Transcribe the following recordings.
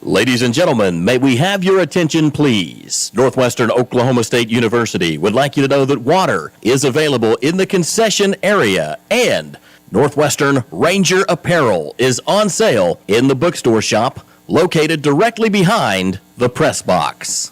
Ladies and gentlemen, may we have your attention, please? Northwestern Oklahoma State University would like you to know that water is available in the concession area, and Northwestern Ranger Apparel is on sale in the bookstore shop located directly behind the press box.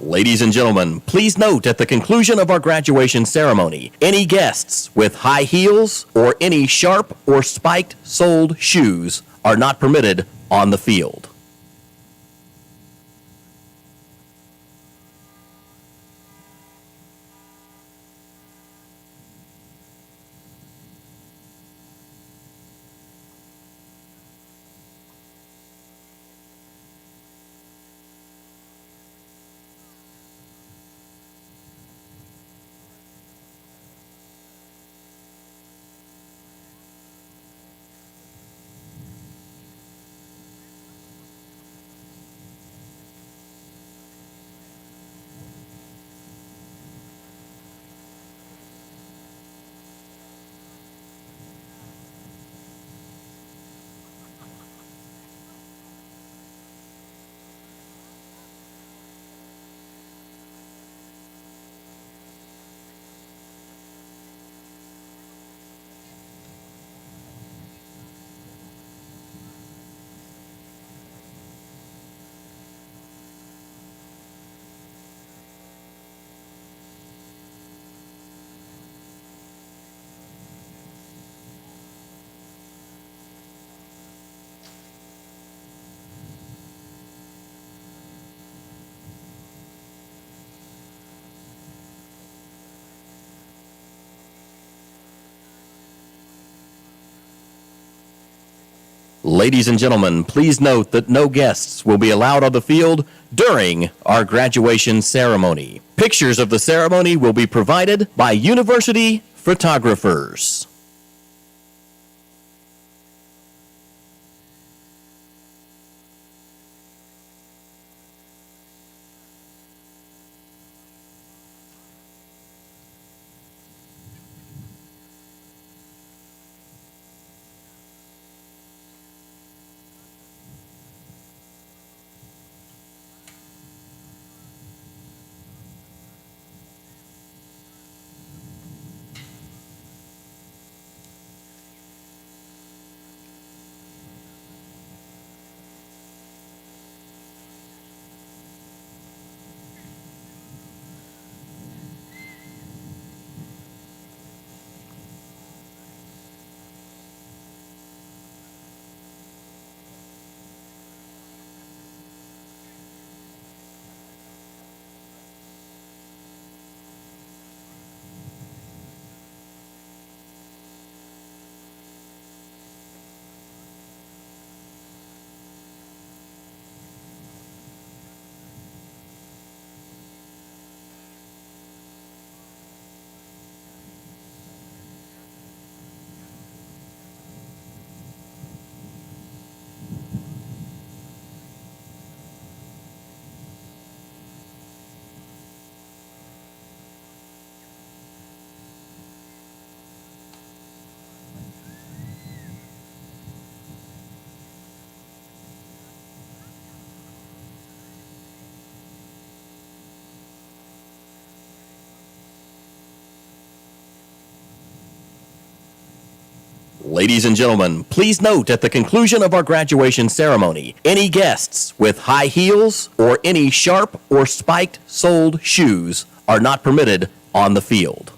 Ladies and gentlemen, please note at the conclusion of our graduation ceremony, any guests with high heels or any sharp or spiked soled shoes are not permitted on the field. Ladies and gentlemen, please note that no guests will be allowed on the field during our graduation ceremony. Pictures of the ceremony will be provided by university photographers. Ladies and gentlemen, please note at the conclusion of our graduation ceremony, any guests with high heels or any sharp or spiked-soled shoes are not permitted on the field.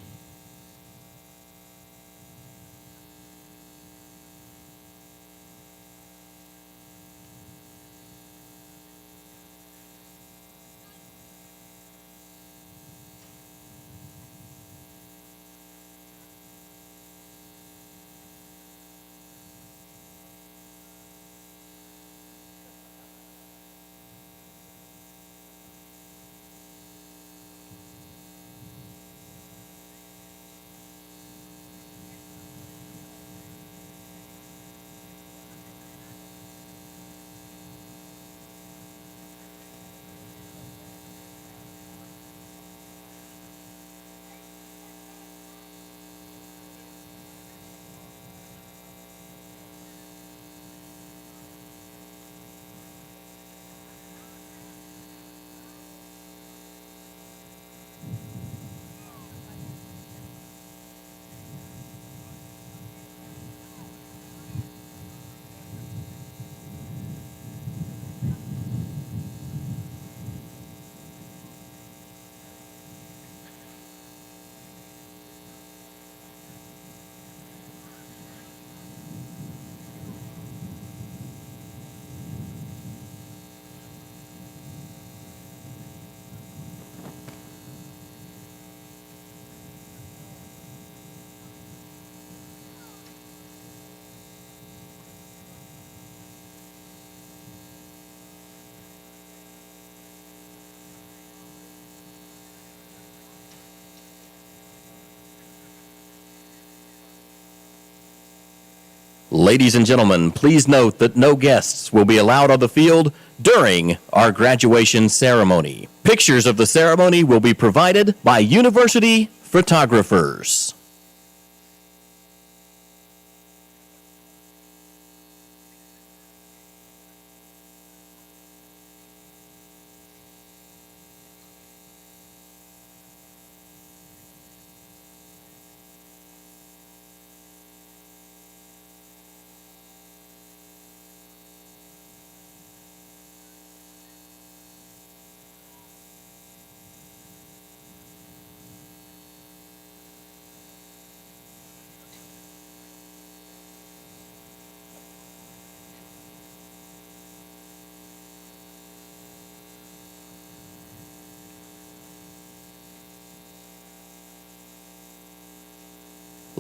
Ladies and gentlemen, please note that no guests will be allowed on the field during our graduation ceremony. Pictures of the ceremony will be provided by university photographers.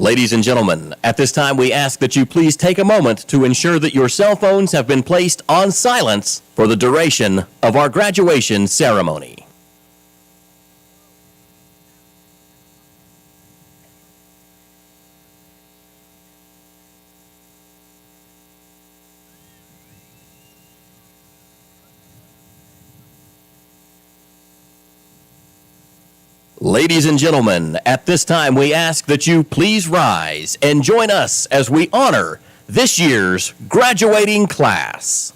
Ladies and gentlemen, at this time we ask that you please take a moment to ensure that your cell phones have been placed on silence for the duration of our graduation ceremony. Ladies and gentlemen, at this time we ask that you please rise and join us as we honor this year's graduating class.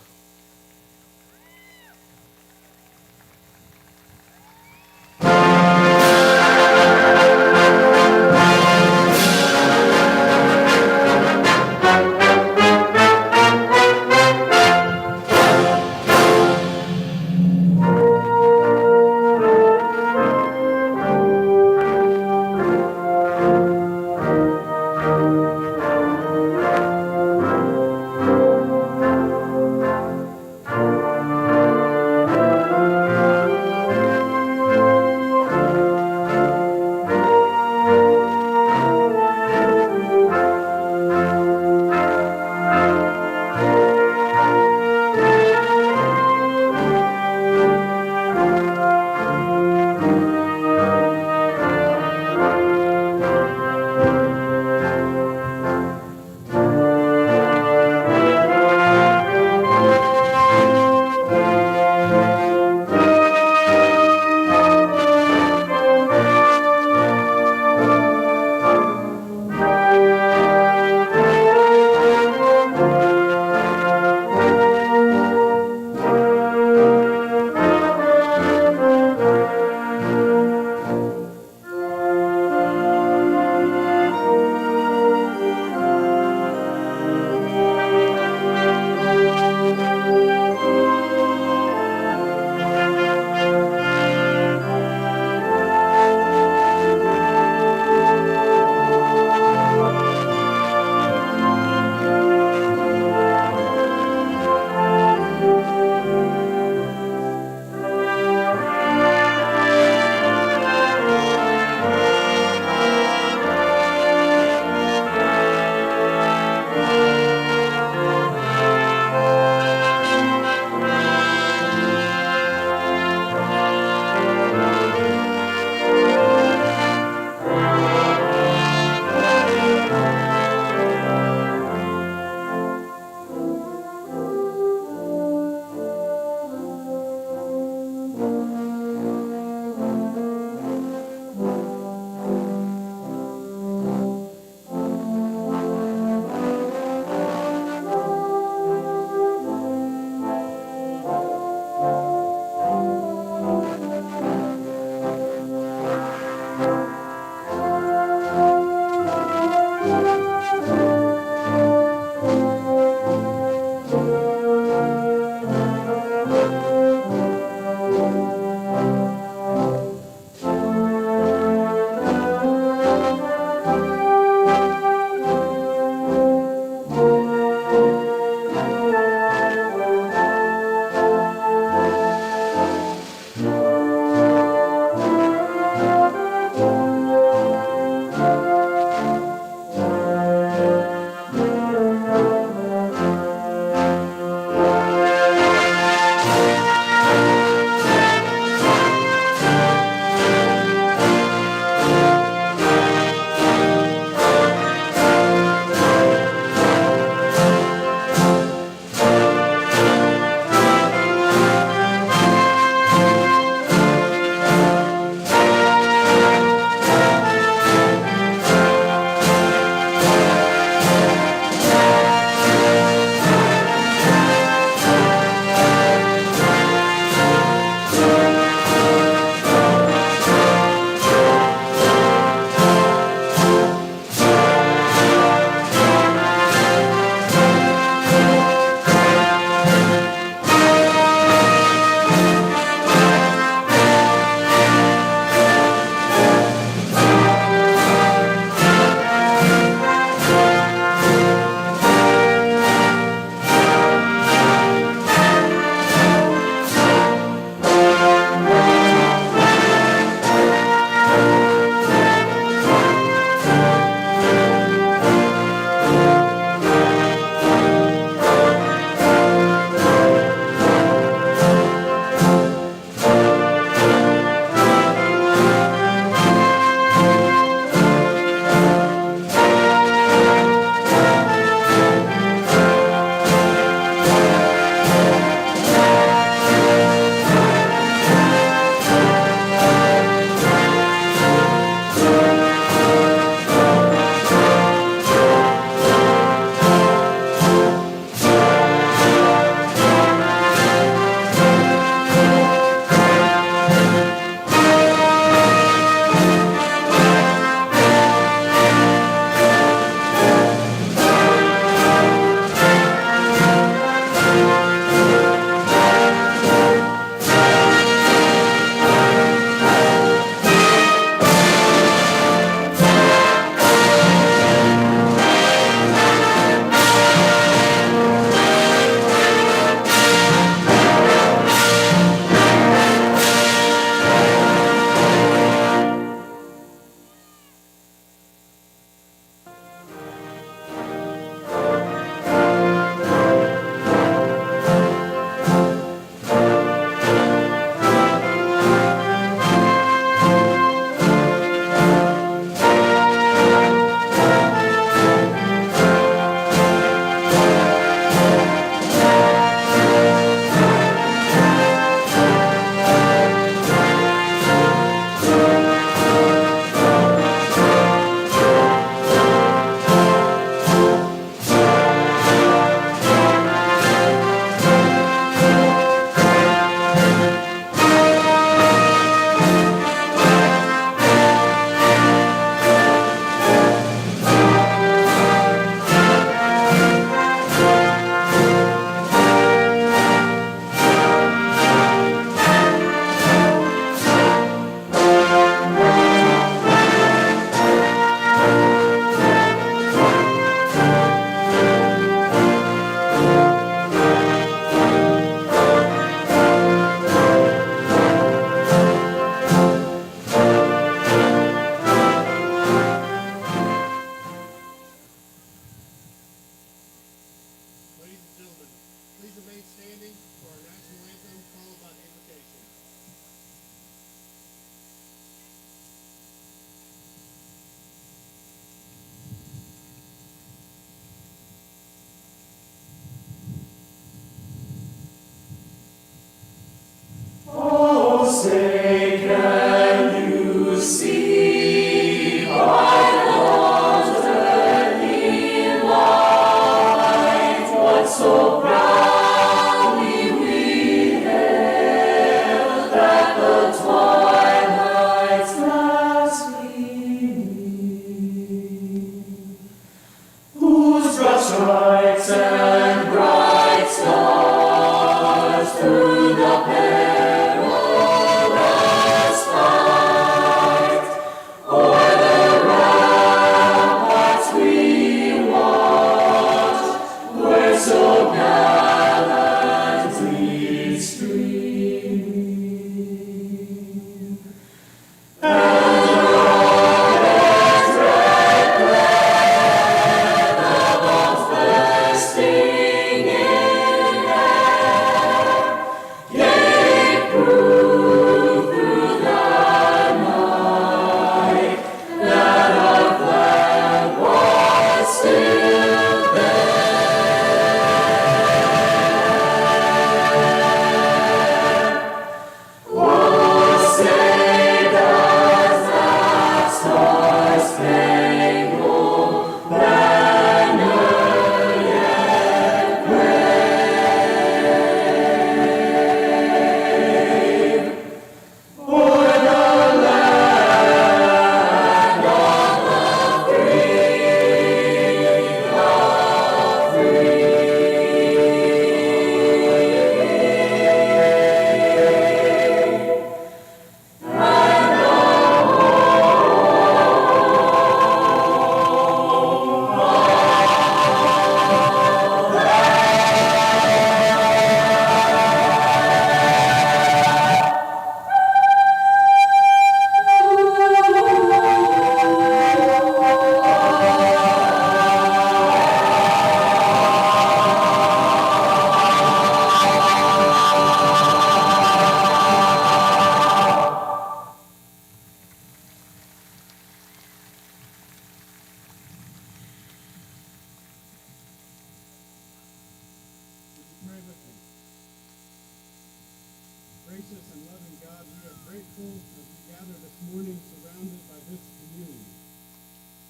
Gracious and loving God, we are grateful as we gather this morning surrounded by this community.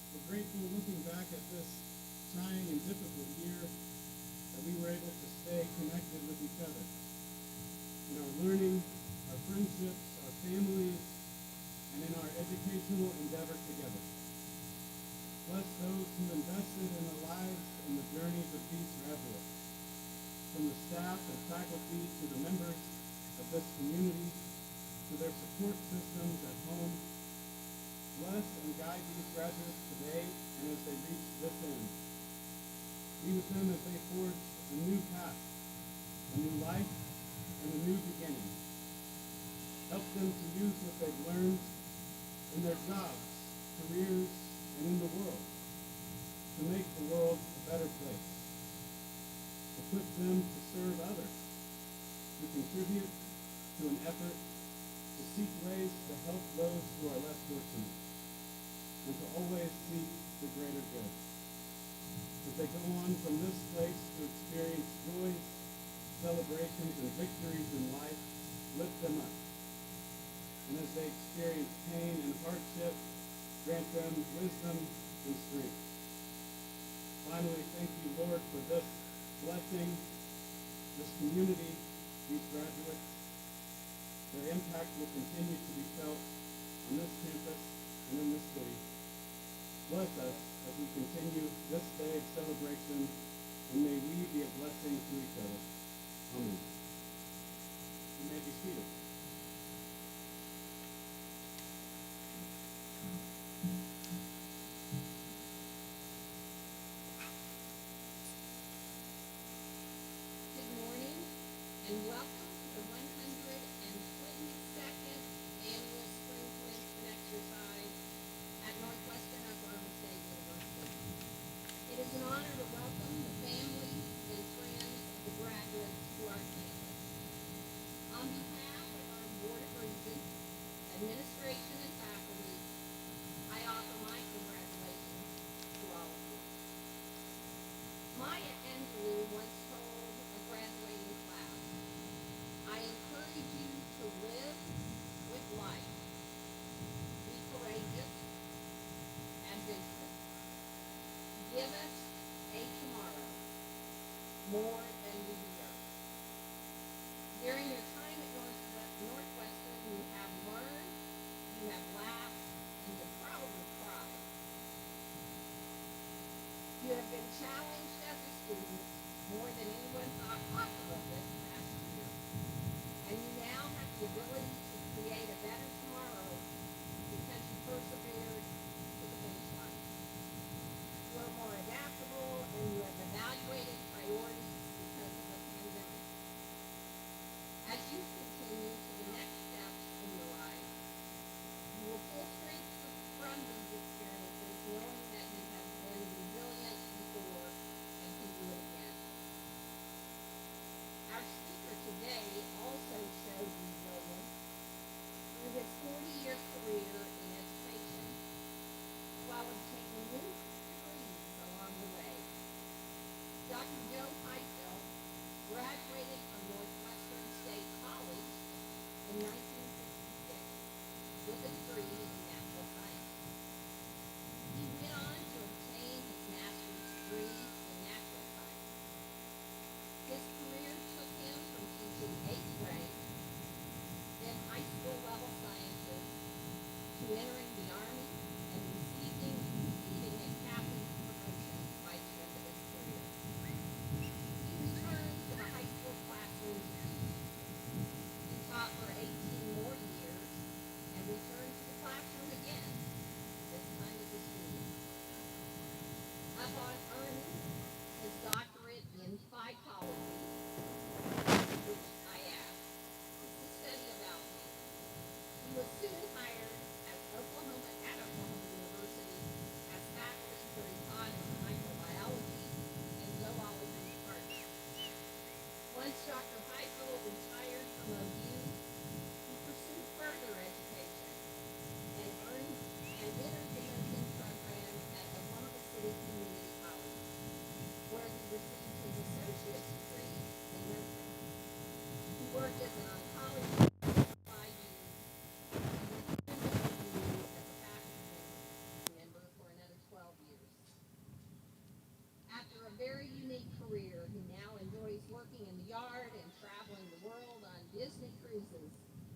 We're grateful looking back at this trying and difficult year that we were able to stay connected with each other in our learning, our friendships, our families, and in our educational endeavor together. Bless those who invested in the lives and the journeys of these graduates, from the staff and faculty to the members of this community, to their support systems at home. Bless and guide these graduates today and as they reach this end. Be with them as they forge a new path, a new life, and a new beginning. Help them to use what they've learned in their jobs, careers, and in the world to make the world a better place. Equip them to serve others, to contribute to an effort to seek ways to help those who are less fortunate, and to always seek the greater good. As they go on from this place to experience joys, celebrations, and victories in life, lift them up. And as they experience pain and hardship, grant them wisdom and strength. Finally, thank you, Lord, for this blessing, this community, these graduates. Their impact will continue to be felt on this campus and in this city. Bless us as we continue this day of celebration, and may we be a blessing to each other. Amen. You may be seated. Good morning and welcome to the 122nd Annual Spring Commencement Exercise at Northwestern Oklahoma State University. It is an honor to welcome the families and friends of the graduates to our campus. On behalf of our Board of Regents, administration, and faculty, I offer my congratulations to all of you. Maya Angelou once told a graduating class,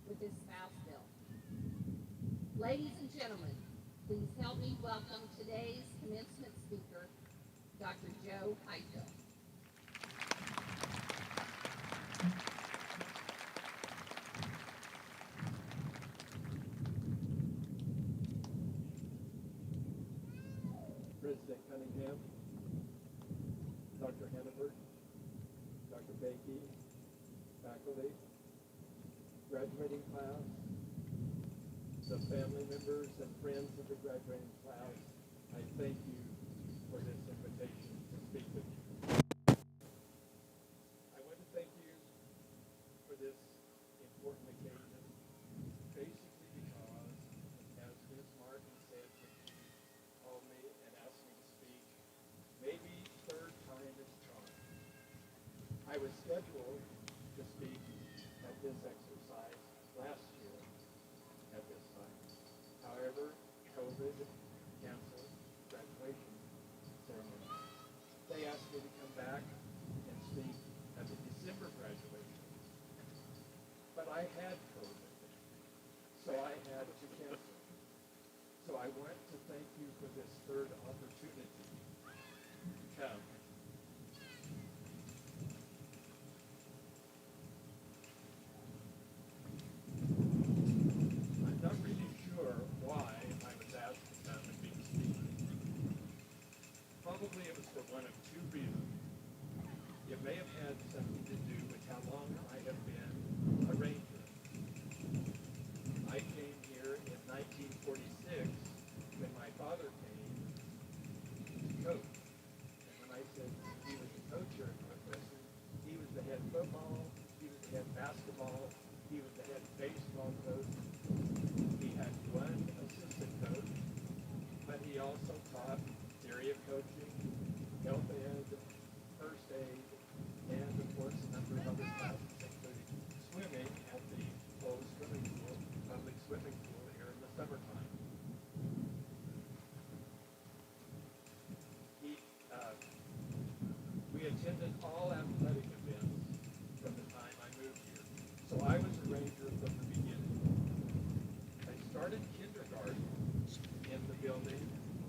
with this spouse bill. Ladies and gentlemen, please help me welcome today's commencement speaker, Dr. Joe Heithill. President Cunningham, Dr. Hannaford, Dr. Bakey, faculty, graduating class, the family members and friends of the graduating class, I thank you for this invitation to speak with you. I want to thank you for this important occasion, basically because, as Ms. Martin said when she called me and asked me to speak, maybe third time is charm. I was scheduled to speak at this exercise last year at this time. However, COVID canceled graduation ceremony. They asked me to come back and speak at the December graduation. But I had COVID, so I had to cancel. So I want to thank you for this third opportunity to come. I'm not really sure why I was asked to come and be the speaker. Probably it was for one of two reasons. It may have had something to do with how long I have been a ranger. I came here in 1946 when my father came to coach. And when I said he was a coach here at Northwestern, he was the head football, he was the head basketball, he was the head baseball coach. He had one assistant coach, but he also taught theory of coaching, health ed, first aid, and of course a number of other classes, including swimming at the old swimming pool, public swimming pool here in the summertime. We attended all athletic events from the time I moved here, so I was a ranger from the beginning. I started kindergarten in the building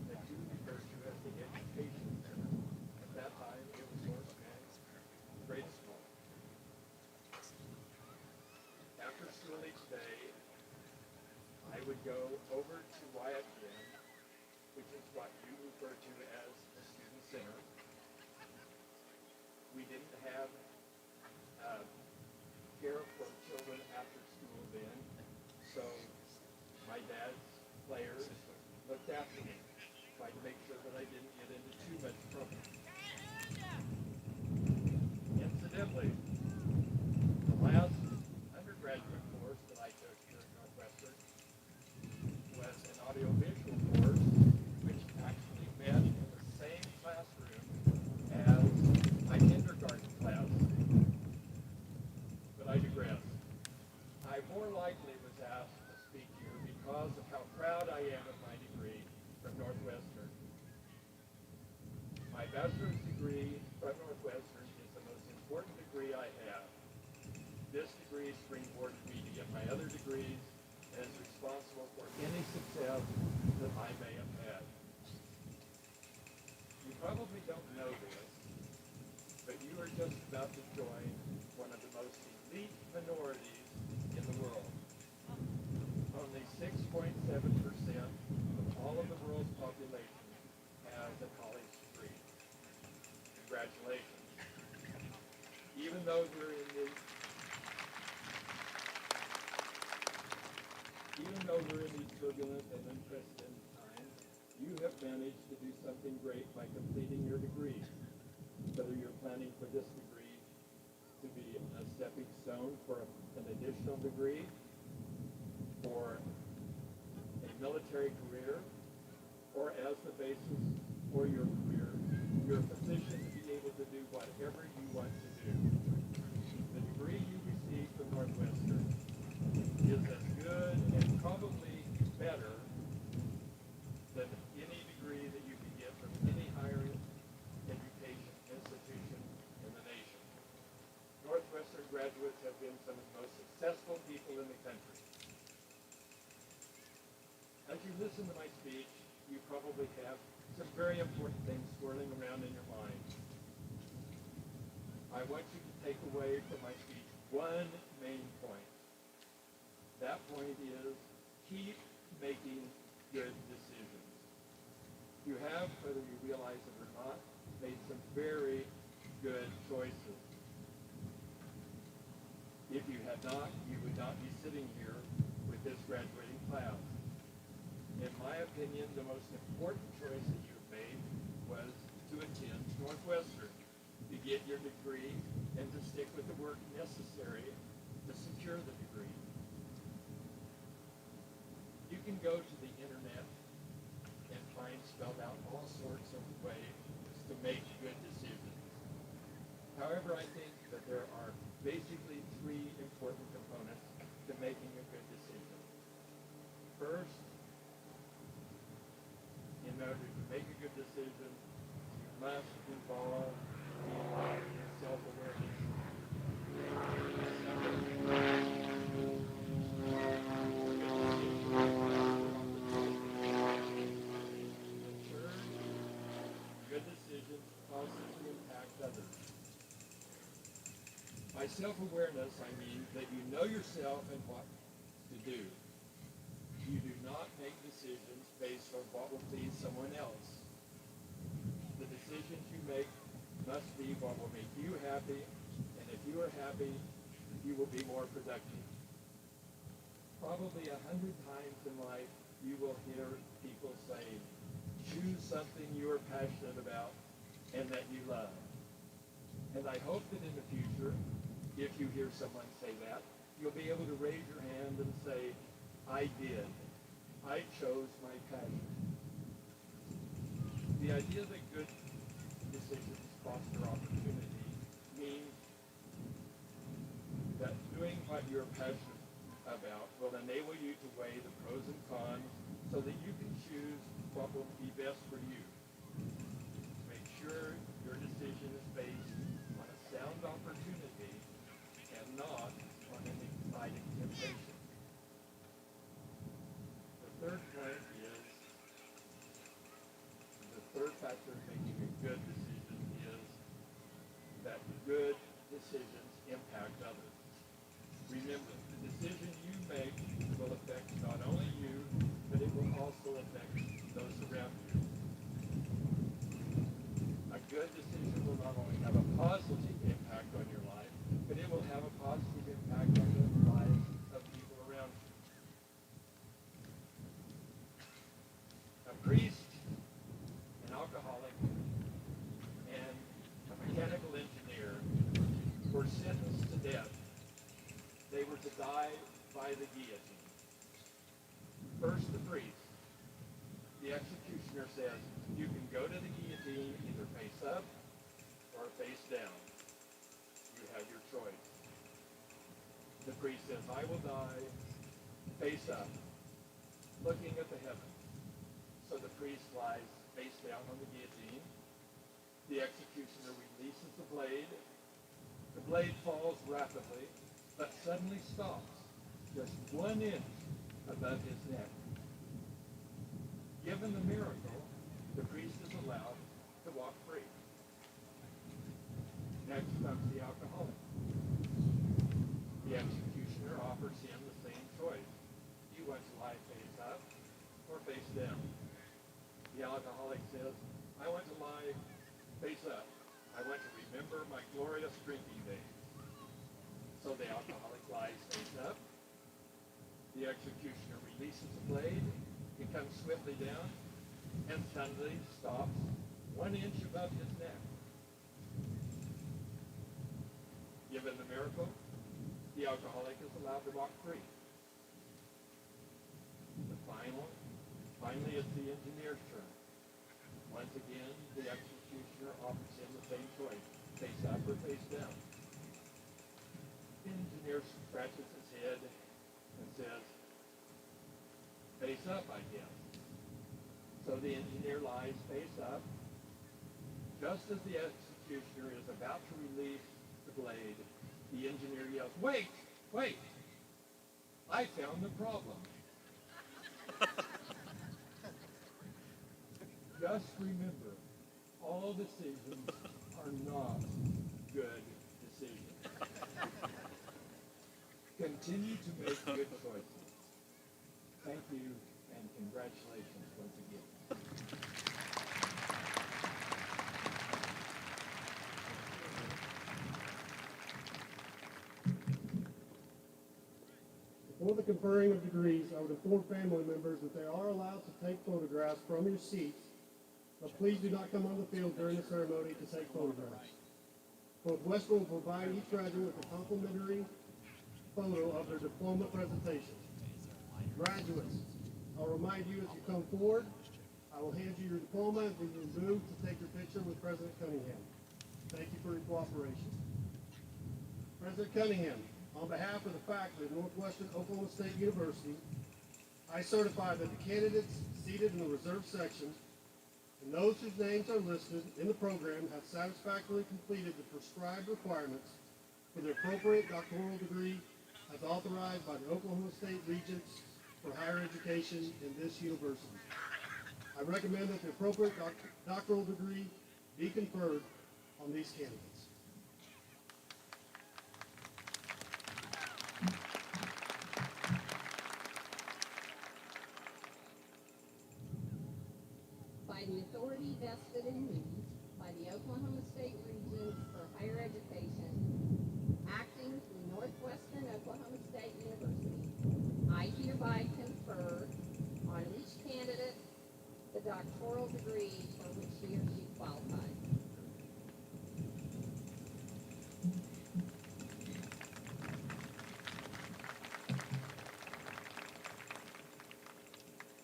that you refer to as the Education Center. At that time, it was Horseman grade school. After school each day, I would go over to Wyatt Gym, which is what you refer to as the student center. We didn't have care for children after school then, so my dad's players looked after me, tried to make sure that I didn't get into too much trouble. Incidentally, the last undergraduate course that I took here at Northwestern was an audiovisual course, which actually met in the same classroom as my kindergarten class. But I digress. I more likely was asked to speak here because of how proud I am of my degree from Northwestern. My bachelor's degree from Northwestern is the most important degree I have. This degree springboarded me to get my other degrees and is responsible for any success that I may have had. You probably don't know this, but you are just about to join one of the most elite minorities in the world. Only 6.7% of all of the world's population has a college degree. Congratulations. Even though we're in these turbulent and unprecedented times, you have managed to do something great by completing your degree. Whether you're planning for this degree to be a stepping stone for an additional degree, for a military career, or as the basis for your career, you're positioned to be able to do whatever you want to do. The degree you receive from Northwestern is as good and probably better than any degree that you can get from any higher education institution in the nation. Northwestern graduates have been some of the most successful people in the country. I want you to take away from my speech one main point. That point is keep making good decisions. You have, whether you realize it or not, made some very good choices. If you had not, you would not be sitting here with this graduating class. In my opinion, the most important choice that you've made was to attend Northwestern, to get your degree, and to stick with the work necessary to secure the degree. You can go to the internet and find spelled out all sorts of ways to make good decisions. However, I think that there are basically three important components to making a good decision. First, in order to make a good decision, you must involve self-awareness. Good decisions positively impact others. By self-awareness, I mean that you know yourself and what to do. You do not make decisions based on what will please someone else. The decisions you make must be what will make you happy, and if you are happy, you will be more productive. Probably 100 times in life, you will hear people say, choose something you are passionate about and that you love. And I hope that in the future, if you hear someone say that, you'll be able to raise your hand and say, I did. I chose my passion. The idea that good decisions foster opportunity means that doing what you're passionate about will enable you to weigh the pros and cons so that you can choose what will be best for you. Make sure your decision is based on a sound opportunity and not on an exciting temptation. The third point is, the third factor in making a good decision is that good decisions impact others. Remember, the decision you make will affect not only you, but it will also affect those around you. A good decision will not only have a positive impact on your life, but it will have a positive impact on the lives of people around you. A priest, an alcoholic, and a mechanical engineer were sentenced to death. They were to die by the guillotine. First, the priest. The executioner says, you can go to the guillotine either face up or face down. You have your choice. The priest says, I will die face up, looking at the heavens. So the priest lies face down on the guillotine. The executioner releases the blade. The blade falls rapidly, but suddenly stops just 1 inch above his neck. Given the miracle, the priest is allowed to walk free. Next comes the alcoholic. The executioner offers him the same choice. You want to lie face up or face down. The alcoholic says, I want to lie face up. I want to remember my glorious drinking days. So the alcoholic lies face up. The executioner releases the blade. It comes swiftly down and suddenly stops 1 inch above his neck. Given the miracle, the alcoholic is allowed to walk free. Finally, it's the engineer's turn. Once again, the executioner offers him the same choice, face up or face down. The engineer scratches his head and says, face up, I guess. So the engineer lies face up. Just as the executioner is about to release the blade, the engineer yells, wait! I found the problem. Just remember, all decisions are not good Continue to make good choices. Thank you and congratulations once again. Before the conferring of degrees, I would inform family members that they are allowed to take photographs from your seats, but please do not come on the field during the ceremony to take photographs. Northwestern will provide each graduate with a complimentary photo of their diploma presentation. Graduates, I'll remind you as you come forward, I will hand you your diploma and then you move to take your picture with President Cunningham. Thank you for your cooperation. President Cunningham, on behalf of the faculty of Northwestern Oklahoma State University, I certify that the candidates seated in the reserved section and those whose names are listed in the program have satisfactorily completed the prescribed requirements for the appropriate doctoral degree as authorized by the Oklahoma State Regents for Higher Education in this university. I recommend that the appropriate doctoral degree be conferred on these candidates. By the authority vested in me by the Oklahoma State Regents for Higher Education, acting through Northwestern Oklahoma State University, I hereby confer on each candidate the doctoral degree for which he or she qualifies.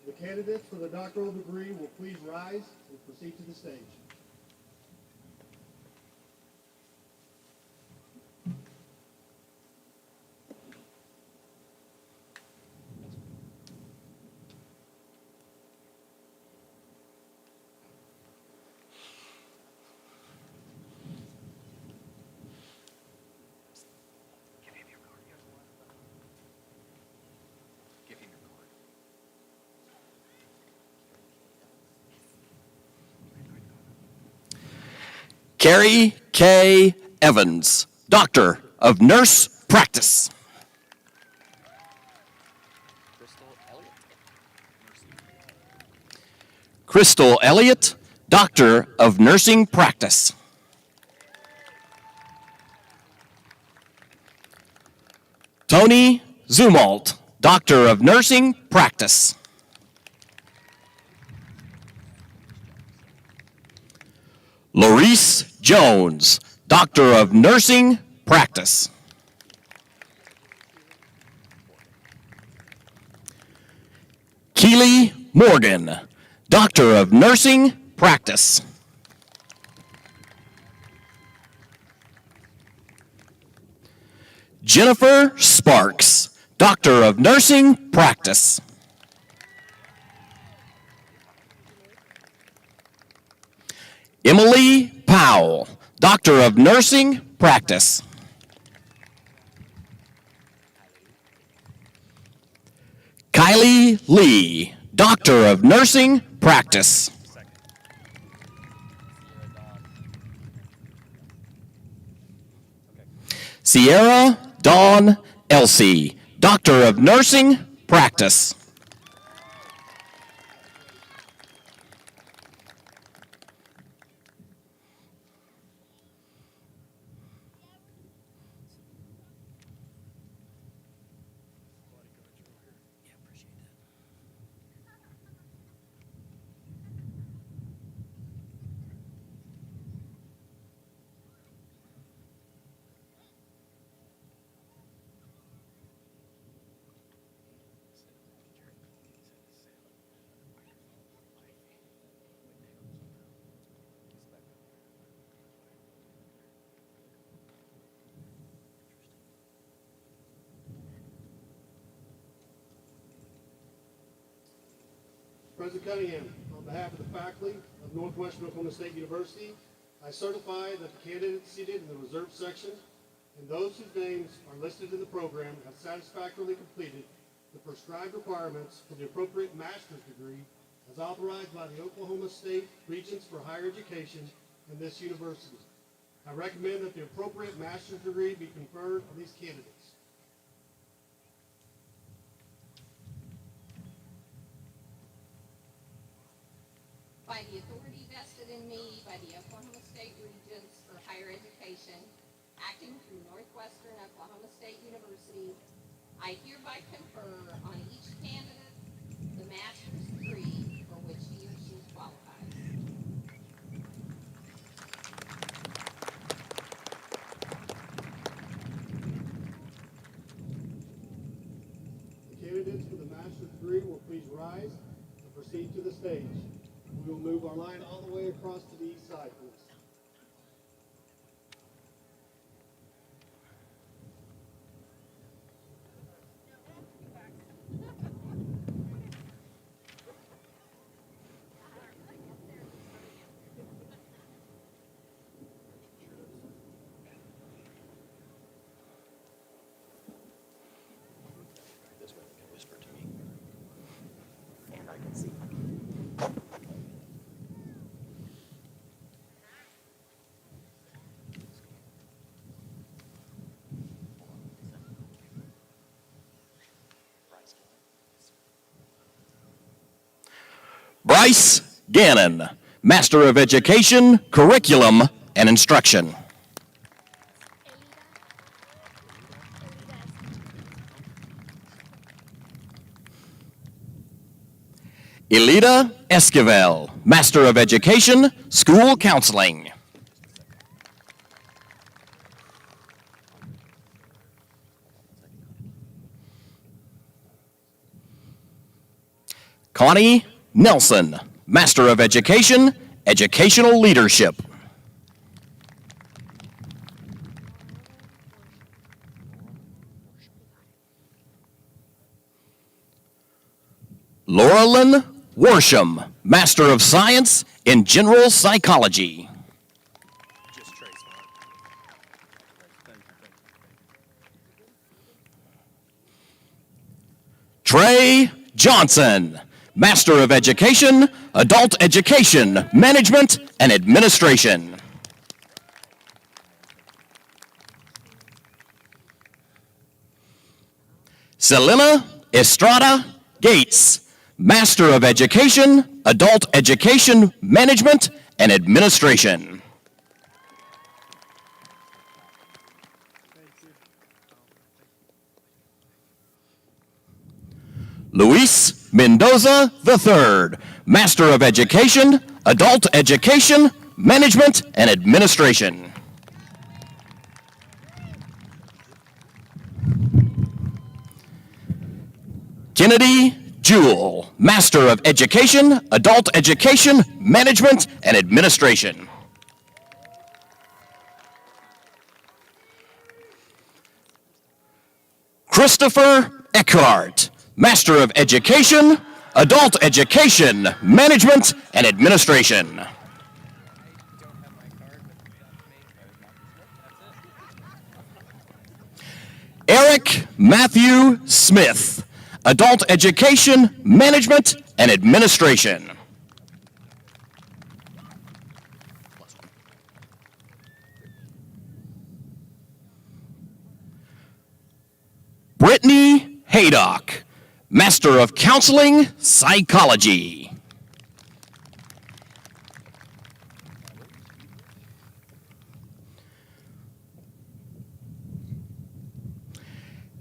The candidates for the doctoral degree will please rise and proceed to the stage. Carrie K. Evans, Doctor of Nurse Practice. Crystal Elliott, Doctor of Nursing Practice. Tony Zumalt, Doctor of Nursing Practice. Laurice Jones, Doctor of Nursing Practice. Keely Morgan, Doctor of Nursing Practice. Jennifer Sparks, Doctor of Nursing Practice. Emily Powell, Doctor of Nursing Practice. Kylie Lee, Doctor of Nursing Practice. Sierra Dawn Elsey, Doctor of Nursing Practice. President Cunningham, on behalf of the faculty of Northwestern Oklahoma State University, I certify that the candidates seated in the reserved section and those whose names are listed in the program have satisfactorily completed the prescribed requirements for the appropriate master's degree as authorized by the Oklahoma State Regents for Higher Education in this university. I recommend that the appropriate master's degree be conferred on these candidates. By the authority vested in me by the Oklahoma State Regents for Higher Education, acting through Northwestern Oklahoma State University, I hereby confer on each candidate the master's degree for which he or she qualifies. The candidates for the master's degree will please rise and proceed to the stage. We will move our line all the way across to the east side, please. This way you can whisper to me. And I can see. Bryce Gannon, Master of Education, Curriculum, and Instruction. Elida Esquivel, Master of Education, School Counseling. Connie Nelson, Master of Education, Educational Leadership. Laurelyn Worsham, Master of Science in General Psychology. Trey Johnson, Master of Education, Adult Education, Management, and Administration. Selena Estrada Gates, Master of Education, Adult Education, Management, and Administration. Luis Mendoza III, Master of Education, Adult Education, Management, and Administration. Kennedy Jewell, Master of Education, Adult Education, Management, and Administration. Christopher Eckhart, Master of Education, Adult Education, Management, and Administration. Eric Matthew Smith, Adult Education, Management, and Administration. Brittany Haydock, Master of Counseling, Psychology.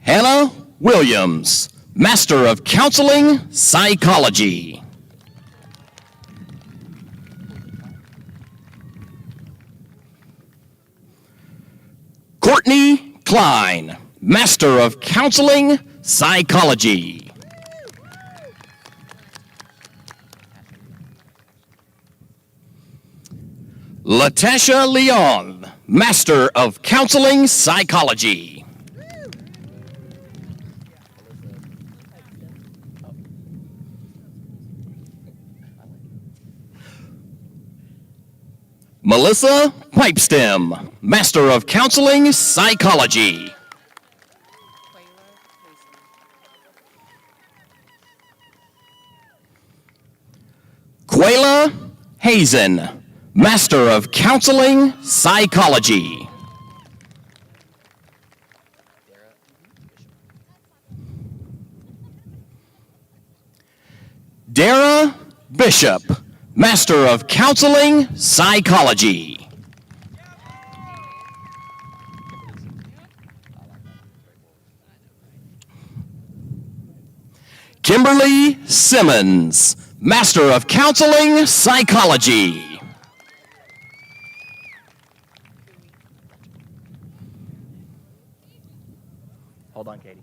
Hannah Williams, Master of Counseling, Psychology. Courtney Klein, Master of Counseling, Psychology. Latasha Leon, Master of Counseling, Psychology. Melissa Pipestem, Master of Counseling, Psychology. Quayla Hazen, Master of Counseling Psychology. Dara Bishop, Master of Counseling Psychology. Kimberly Simmons, Master of Counseling Psychology. Hold on, Katie.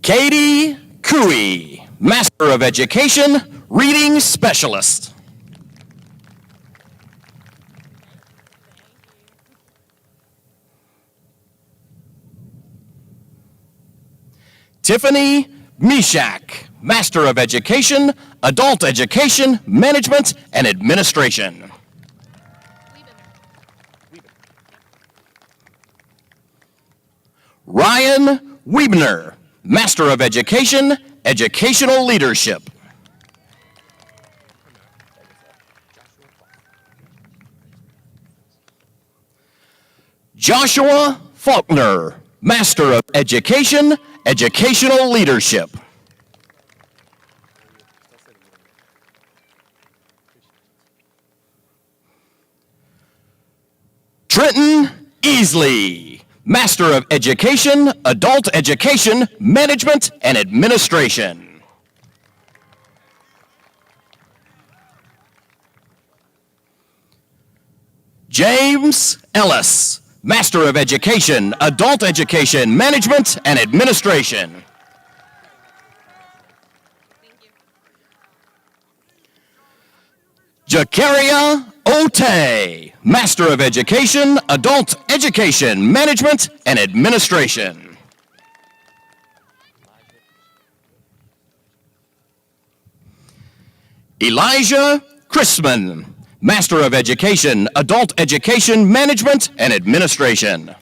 Katie Cooey, Master of Education, Reading Specialist. Tiffany Mishak, Master of Education, Adult Education, Management, and Administration. Ryan Wiebner, Master of Education, Educational Leadership. Joshua Faulkner, Master of Education, Educational Leadership. Trenton Easley, Master of Education, Adult Education, Management, and Administration. James Ellis, Master of Education, Adult Education, Management, and Administration. Jakaria Otay, Master of Education, Adult Education, Management, and Administration. Elijah Chrisman, Master of Education, Adult Education, Management, and Administration.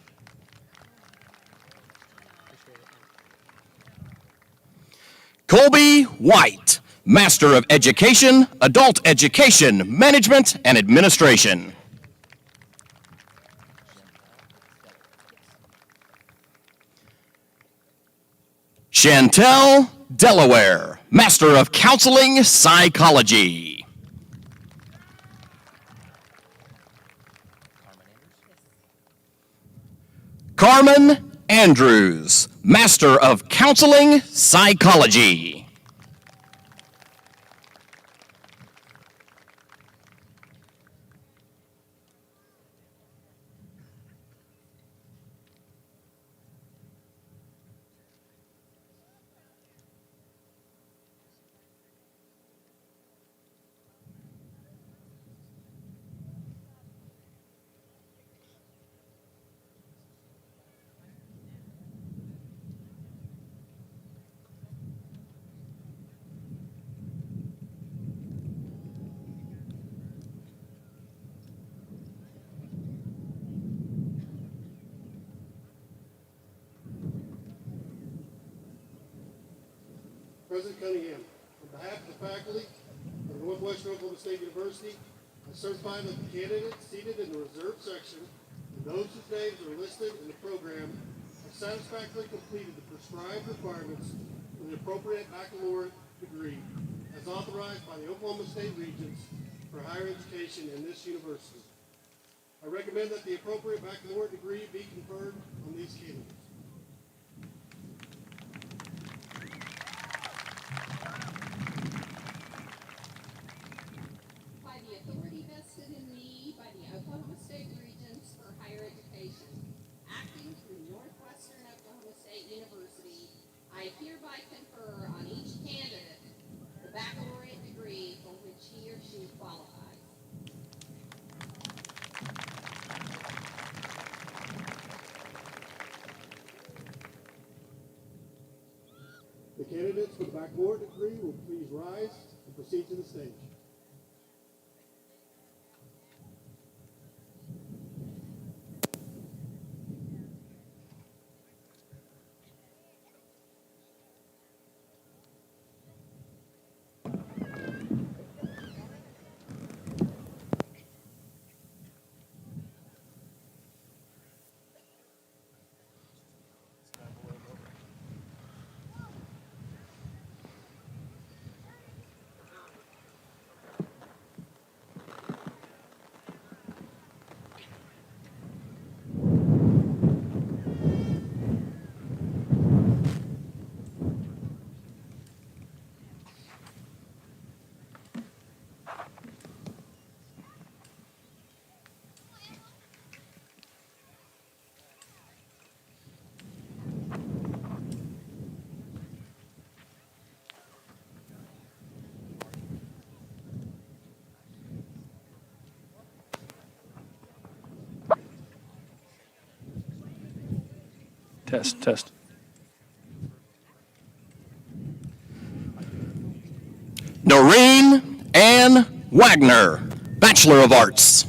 Colby White, Master of Education, Adult Education, Management, and Administration. Chantel Delaware, Master of Counseling Psychology. Carmen Andrews, Master of Counseling Psychology. President Cunningham, on behalf of the faculty of Northwestern Oklahoma State University, I certify that the candidates seated in the reserved section and those whose names are listed in the program have satisfactorily completed the prescribed requirements for the appropriate baccalaureate degree as authorized by the Oklahoma State Regents for higher education in this university. I recommend that the appropriate baccalaureate degree be conferred on these candidates. By the authority vested in me by the Oklahoma State Regents for higher education, acting through Northwestern Oklahoma State University, I hereby confer on each candidate the baccalaureate degree for which he or she qualifies. The candidates for the baccalaureate degree will please rise and proceed to the stage. Test. Noreen Ann Wagner, Bachelor of Arts.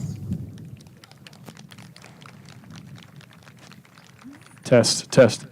Test.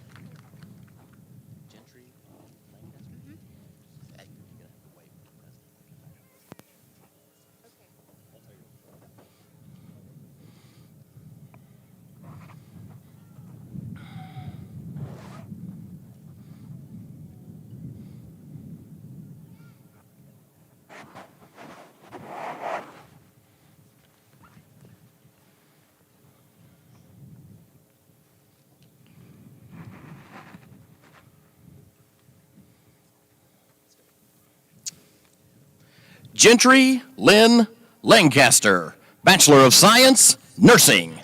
Gentry Lynn Lancaster, Bachelor of Science, Nursing.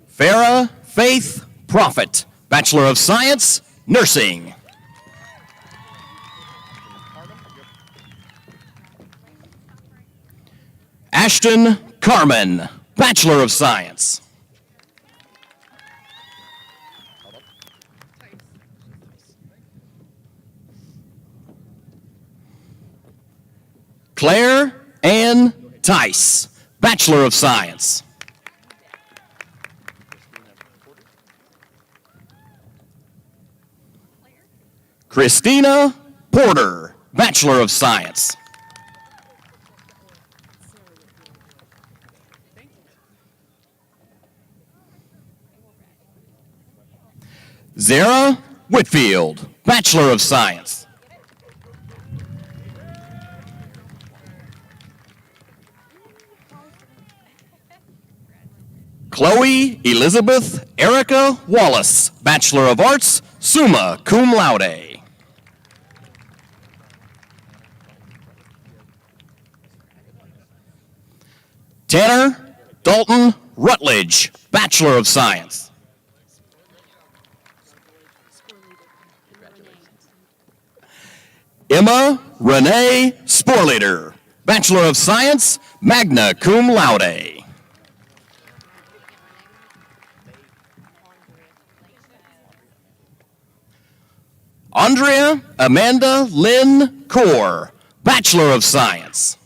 Farah Faith Prophet, Bachelor of Science, Nursing. Ashton Carmen, Bachelor of Science. Claire Ann Tice, Bachelor of Science. Christina Porter, Bachelor of Science. Zara Whitfield, Bachelor of Science. Chloe Elizabeth Erica Wallace, Bachelor of Arts, summa cum laude. Tanner Dalton Rutledge, Bachelor of Science. Emma Renee Sporleader, Bachelor of Science, magna cum laude. Andrea Amanda Lynn Core, Bachelor of Science.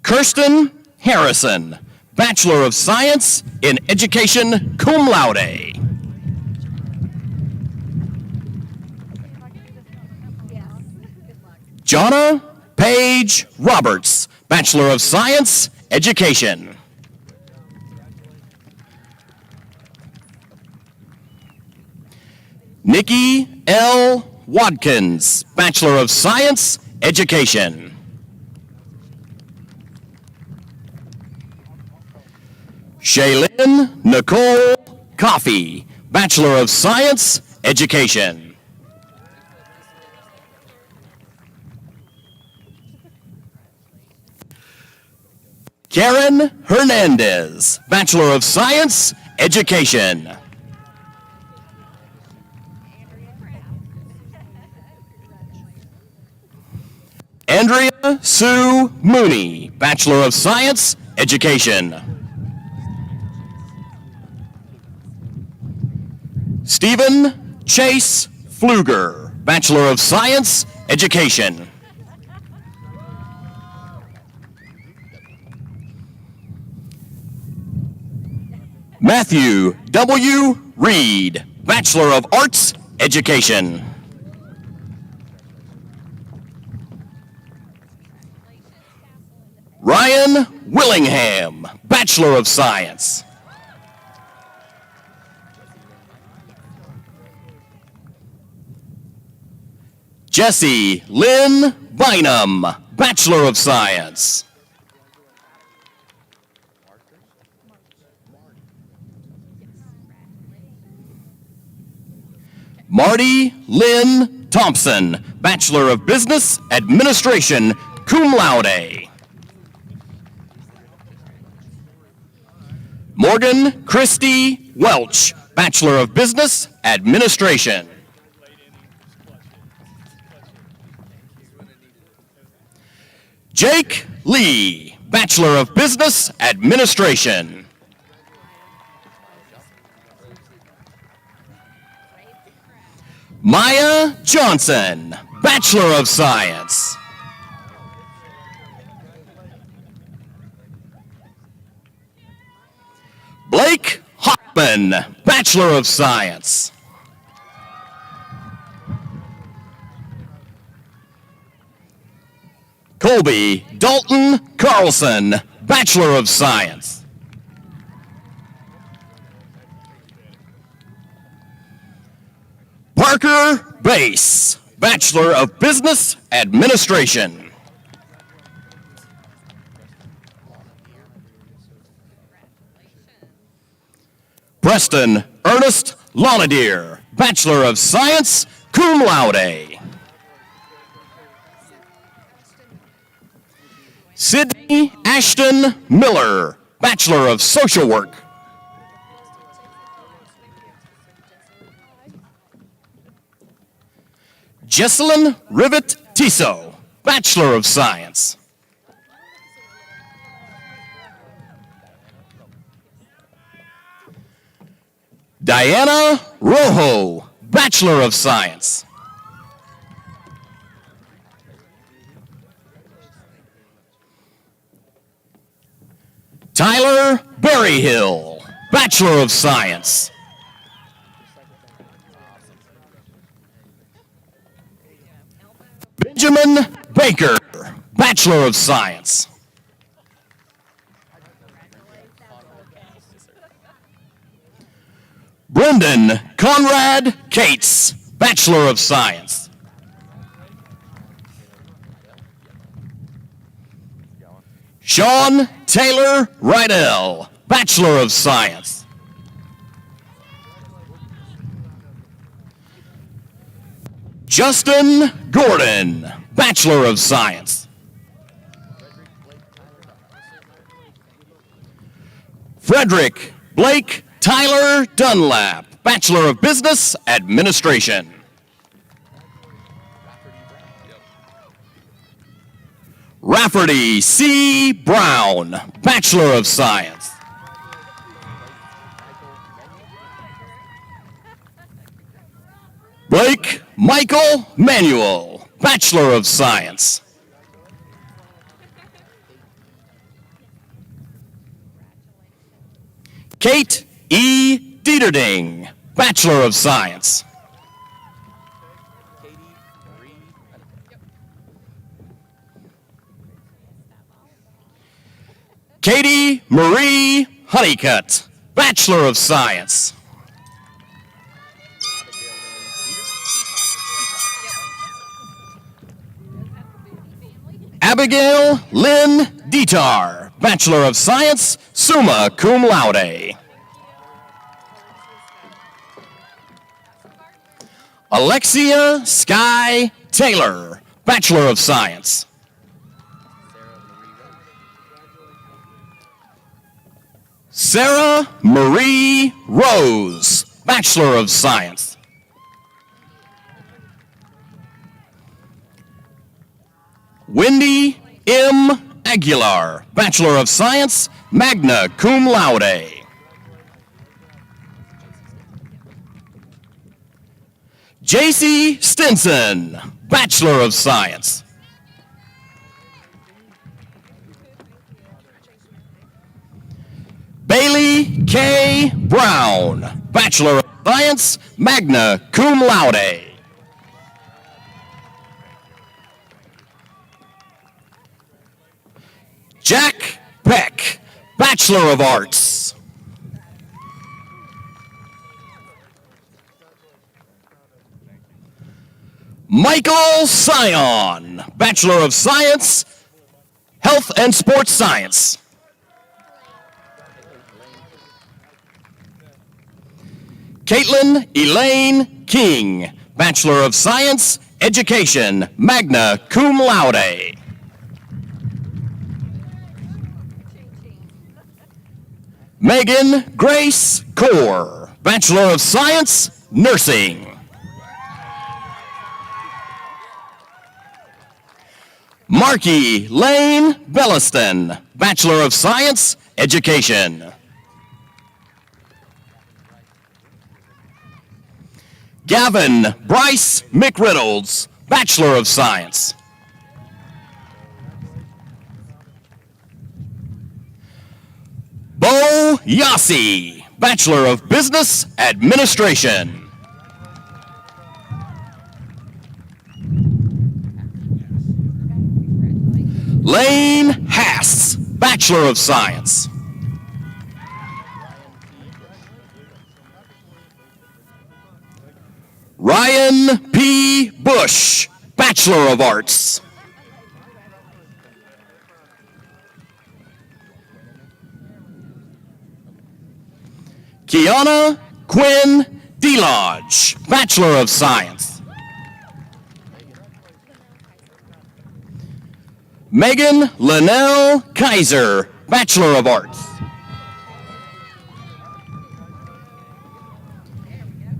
Kirsten Harrison, Bachelor of Science in Education, cum laude. Jonna Paige Roberts, Bachelor of Science, Education. Nikki L. Watkins, Bachelor of Science, Education. Shaylin Nicole Coffey, Bachelor of Science, Education. Karen Hernandez, Bachelor of Science, Education. Andrea Sue Mooney, Bachelor of Science, Education. Stephen Chase Pfluger, Bachelor of Science, Education. Matthew W. Reed, Bachelor of Arts, Education. Ryan Willingham, Bachelor of Science. Jessie Lynn Bynum, Bachelor of Science. Marty Lynn Thompson, Bachelor of Business Administration, cum laude. Morgan Christie Welch, Bachelor of Business Administration. Jake Lee, Bachelor of Business Administration. Maya Johnson, Bachelor of Science. Blake Hoffman, Bachelor of Science. Colby Dalton Carlson, Bachelor of Science. Parker Bass, Bachelor of Business Administration. Preston Ernest Lonadier, Bachelor of Science, cum laude. Sydney Ashton Miller, Bachelor of Social Work. Jesselyn Rivet Tiso, Bachelor of Science. Diana Rojo, Bachelor of Science. Tyler Berryhill, Bachelor of Science. Benjamin Baker, Bachelor of Science. Brendan Conrad Cates, Bachelor of Science. Sean Taylor Rydell, Bachelor of Science. Justin Gordon, Bachelor of Science. Frederick Blake Tyler Dunlap, Bachelor of Business Administration. Rafferty C. Brown, Bachelor of Science. Blake Michael Manuel, Bachelor of Science. Kate E. Dieterding, Bachelor of Science. Katie Marie Honeycutt, Bachelor of Science. Abigail Lynn Dietar, Bachelor of Science, summa cum laude. Alexia Sky Taylor, Bachelor of Science. Sarah Marie Rose, Bachelor of Science. Wendy M. Aguilar, Bachelor of Science, magna cum laude. J.C. Stinson, Bachelor of Science. Bailey K. Brown, Bachelor of Science, magna cum laude. Jack Peck, Bachelor of Arts. Michael Sion, Bachelor of Science, Health and Sports Science. Caitlin Elaine King, Bachelor of Science, Education, magna cum laude. Megan Grace Core, Bachelor of Science, Nursing. Marky Lane Belliston, Bachelor of Science, Education. Gavin Bryce McReynolds, Bachelor of Science. Bo Yassi, Bachelor of Business Administration. Lane Hass, Bachelor of Science. Ryan P. Bush, Bachelor of Arts. Kiana Quinn DeLodge, Bachelor of Science. Megan Linnell Kaiser, Bachelor of Arts.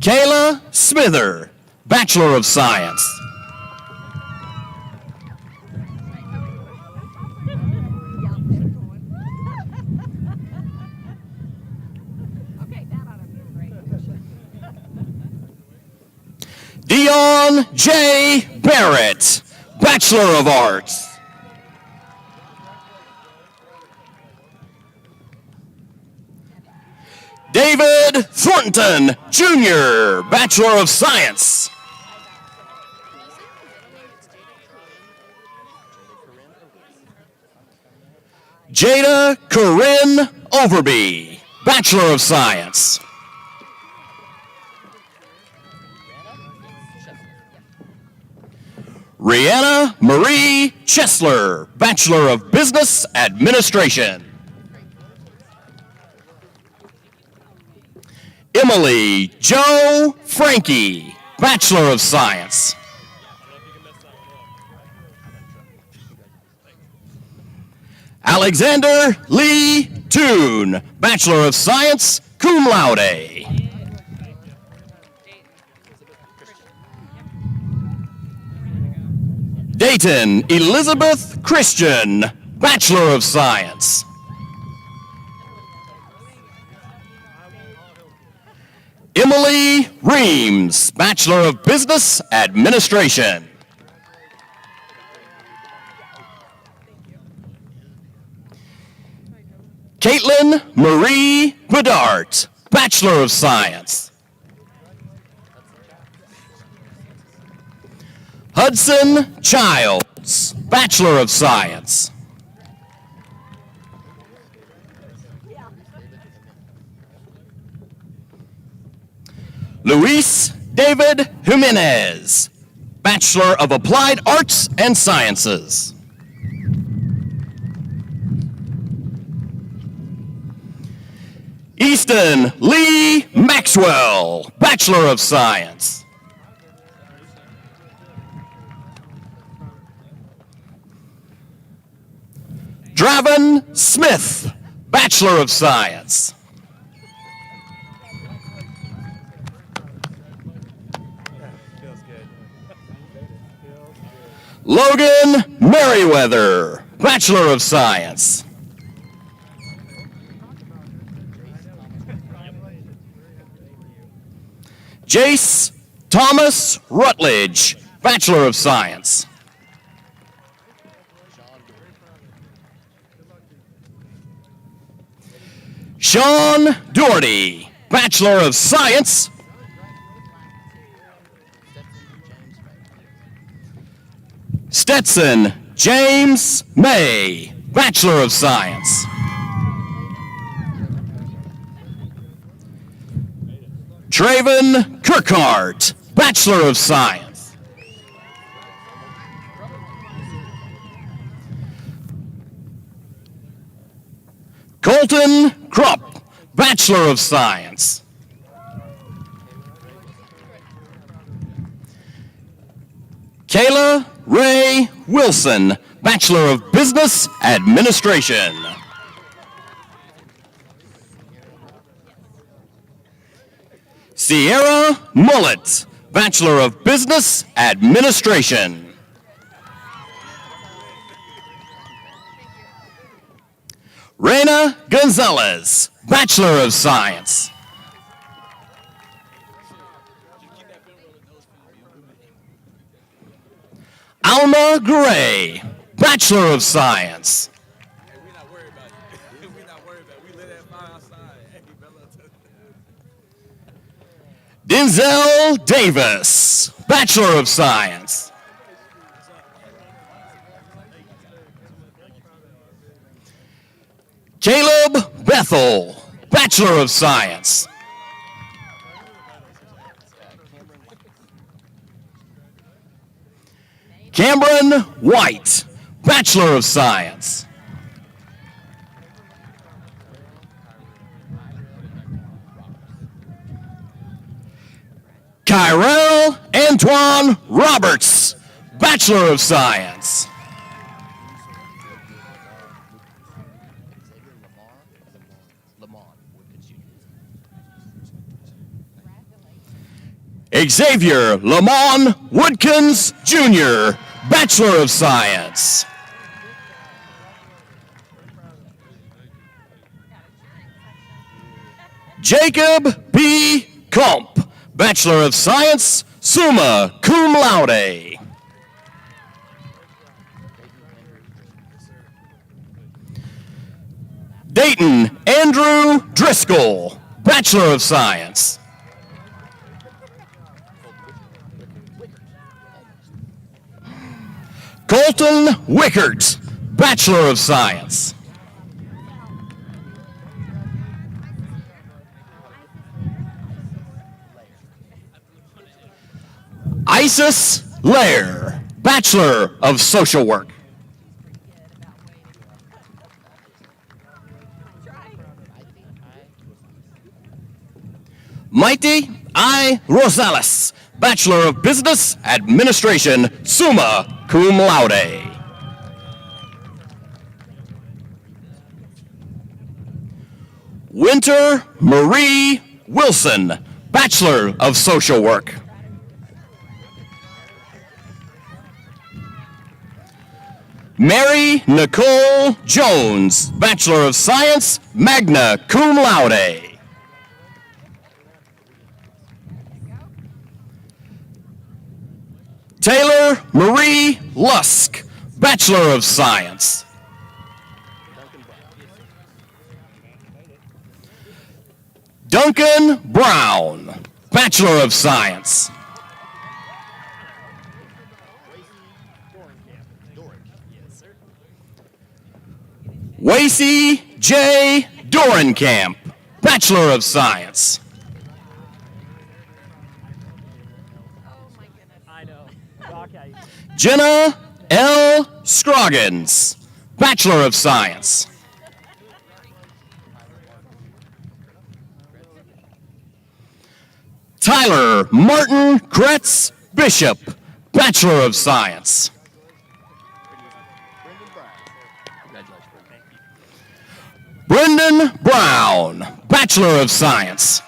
Kayla Smither, Bachelor of Science. Dion J. Barrett, Bachelor of Arts. David Thornton, Jr., Bachelor of Science. Jada Corinne Overby, Bachelor of Science. Rihanna Marie Chesler, Bachelor of Business Administration. Emily Jo Frankie, Bachelor of Science. Alexander Lee Toon, Bachelor of Science, cum laude. Dayton Elizabeth Christian, Bachelor of Science. Emily Reams, Bachelor of Business Administration. Caitlin Marie Bedart, Bachelor of Science. Hudson Childs, Bachelor of Science. Luis David Jimenez, Bachelor of Applied Arts and Sciences. Easton Lee Maxwell, Bachelor of Science. Draven Smith, Bachelor of Science. Logan Merriweather, Bachelor of Science. Jace Thomas Rutledge, Bachelor of Science. Sean Doherty, Bachelor of Science. Stetson James May, Bachelor of Science. Traven Kirkhart, Bachelor of Science. Colton Krupp, Bachelor of Science. Kayla Ray Wilson, Bachelor of Business Administration. Sierra Mullet, Bachelor of Business Administration. Gonzalez, Bachelor of Science. Alma Gray, Bachelor of Science. We're not worried about it. We're not worried about it. We lit that fire outside. Hey, Bella. Denzel Davis, Bachelor of Science. Caleb Bethel, Bachelor of Science. Cameron White, Bachelor of Science. Kyrell Antoine Roberts, Bachelor of Science. Xavier Lamont Woodkins Jr., Bachelor of Science. Jacob B. Kump, Bachelor of Science, summa cum laude. Dayton Andrew Driscoll, Bachelor of Science. Colton Wickert, Bachelor of Science. Isis Lair, Bachelor of Social Work. Mighty I. Rosales, Bachelor of Business Administration, summa cum laude. Winter Marie Wilson, Bachelor of Social Work. Mary Nicole Jones, Bachelor of Science, magna cum laude. Taylor Marie Lusk, Bachelor of Science. Duncan Brown, Bachelor of Science. Wacy J. Dorenkamp, Bachelor of Science. Jenna L. Scroggins, Bachelor of Science. Tyler Martin Kretz Bishop, Bachelor of Science. Brendan Brown, Bachelor of Science.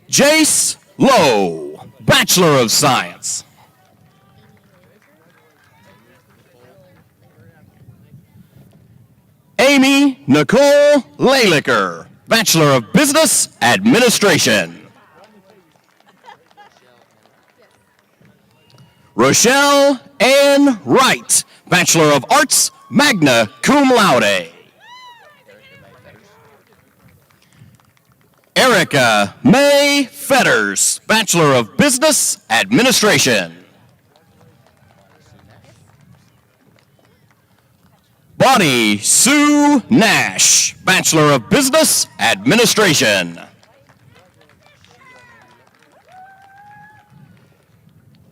Jace Lowe, Bachelor of Science. Amy Nicole Lalicker, Bachelor of Business Administration. Rochelle Ann Wright, Bachelor of Arts, magna cum laude. Erica May Fetters, Bachelor of Business Administration. Bonnie Sue Nash, Bachelor of Business Administration.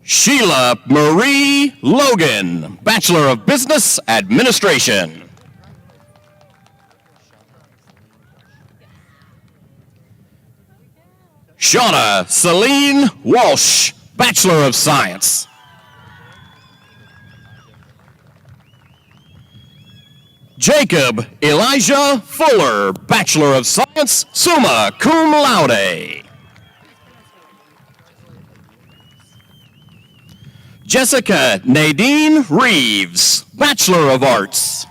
Sheila Marie Logan, Bachelor of Business Administration. Shauna Celine Walsh, Bachelor of Science. Jacob Elijah Fuller, Bachelor of Science, summa cum laude. Jessica Nadine Reeves, Bachelor of Arts.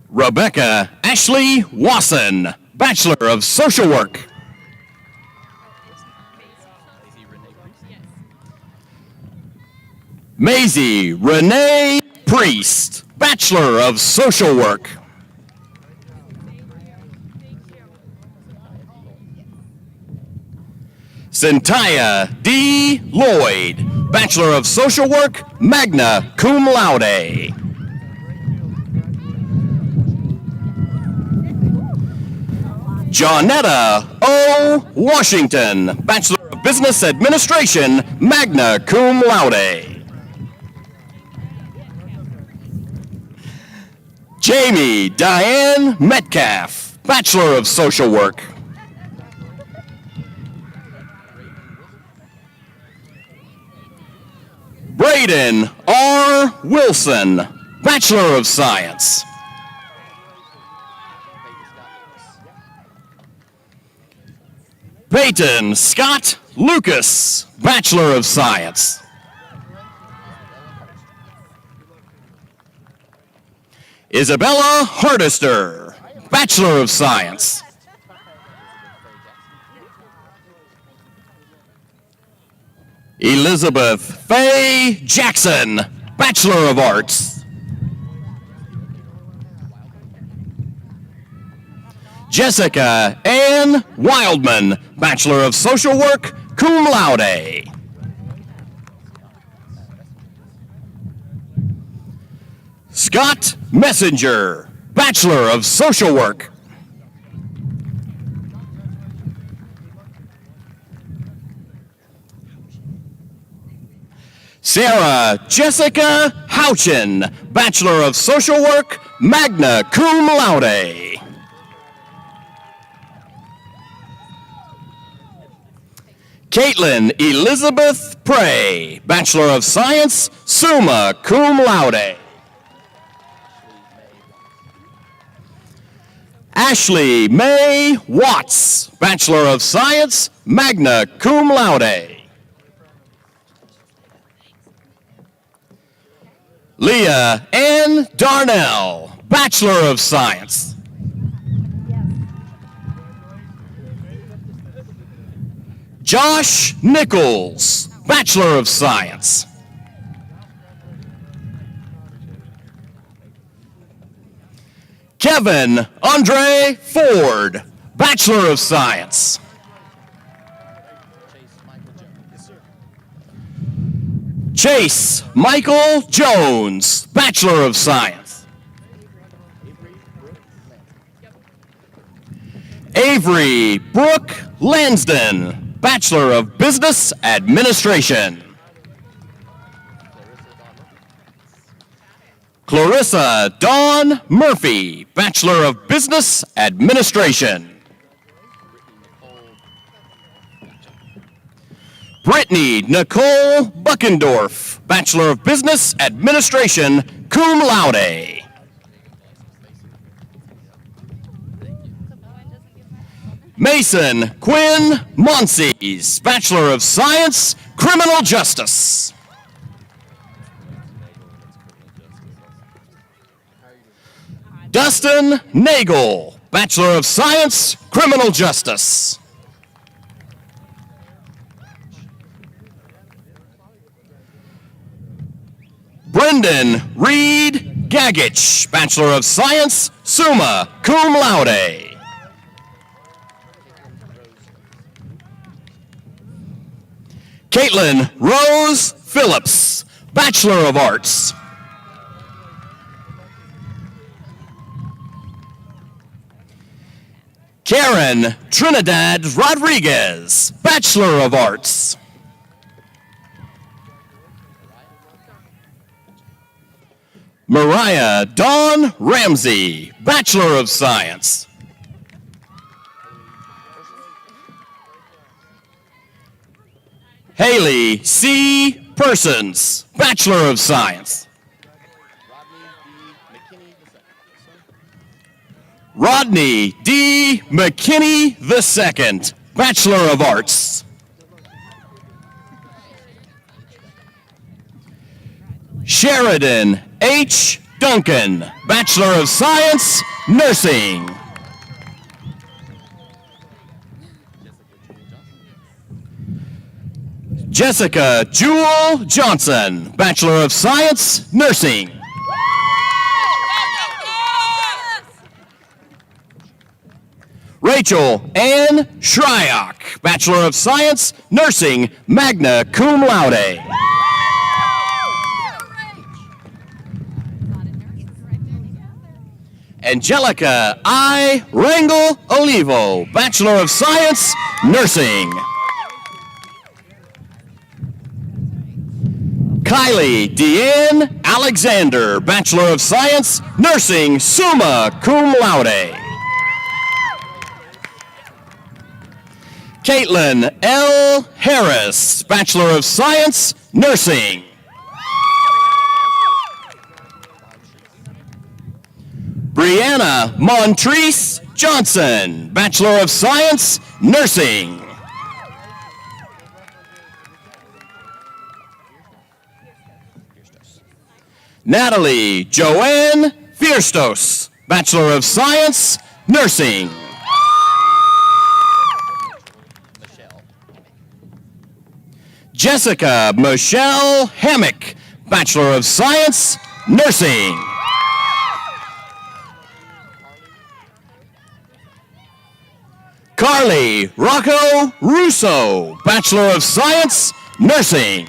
Rebecca Ashley Wasson, Bachelor of Social Work. Maisie Renee Priest, Bachelor of Social Work. Cynthia D. Lloyd, Bachelor of Social Work, magna cum laude. Johnetta O. Washington, Bachelor of Business Administration, magna cum laude. Jamie Diane Metcalf, Bachelor of Social Work. Braden R. Wilson, Bachelor of Science. Peyton Scott Lucas, Bachelor of Science. Isabella Hardister, Bachelor of Science. Elizabeth Faye Jackson, Bachelor of Arts. Jessica Ann Wildman, Bachelor of Social Work, cum laude. Scott Messenger, Bachelor of Social Work. Sarah Jessica Houchin, Bachelor of Social Work, magna cum laude. Caitlin Elizabeth Prey, Bachelor of Science, summa cum laude. Ashley May Watts, Bachelor of Science, magna cum laude. Leah Ann Darnell, Bachelor of Science. Josh Nichols, Bachelor of Science. Kevin Andre Ford, Bachelor of Science. Chase Michael Jones, Bachelor of Science. Avery Brooke Lansden, Bachelor of Business Administration. Clarissa Dawn Murphy, Bachelor of Business Administration. Brittany Nicole Buckendorf, Bachelor of Business Administration, cum laude. Mason Quinn Monsees, Bachelor of Science, Criminal Justice. Dustin Nagel, Bachelor of Science, Criminal Justice. Brendan Reed Gagich, Bachelor of Science, summa cum laude. Caitlin Rose Phillips, Bachelor of Arts. Karen Trinidad Rodriguez, Bachelor of Arts. Mariah Dawn Ramsey, Bachelor of Science. Haley C. Persons, Bachelor of Science. Rodney D. McKinney II, Bachelor of Arts. Sheridan H. Duncan, Bachelor of Science, Nursing. Jessica Jewel Johnson, Bachelor of Science, Nursing. Rachel Ann Shryock, Bachelor of Science, Nursing, magna cum laude. Angelica I. Rangel Olivo, Bachelor of Science, Nursing. Kylie Deanne Alexander, Bachelor of Science, Nursing, summa cum laude. Caitlin L. Harris, Bachelor of Science, Nursing. Brianna Montrese Johnson, Bachelor of Science, Nursing. Natalie Joanne Fierstos, Bachelor of Science, Nursing. Jessica Michelle Hammock, Bachelor of Science, Nursing. Carly Rocco Russo, Bachelor of Science, Nursing.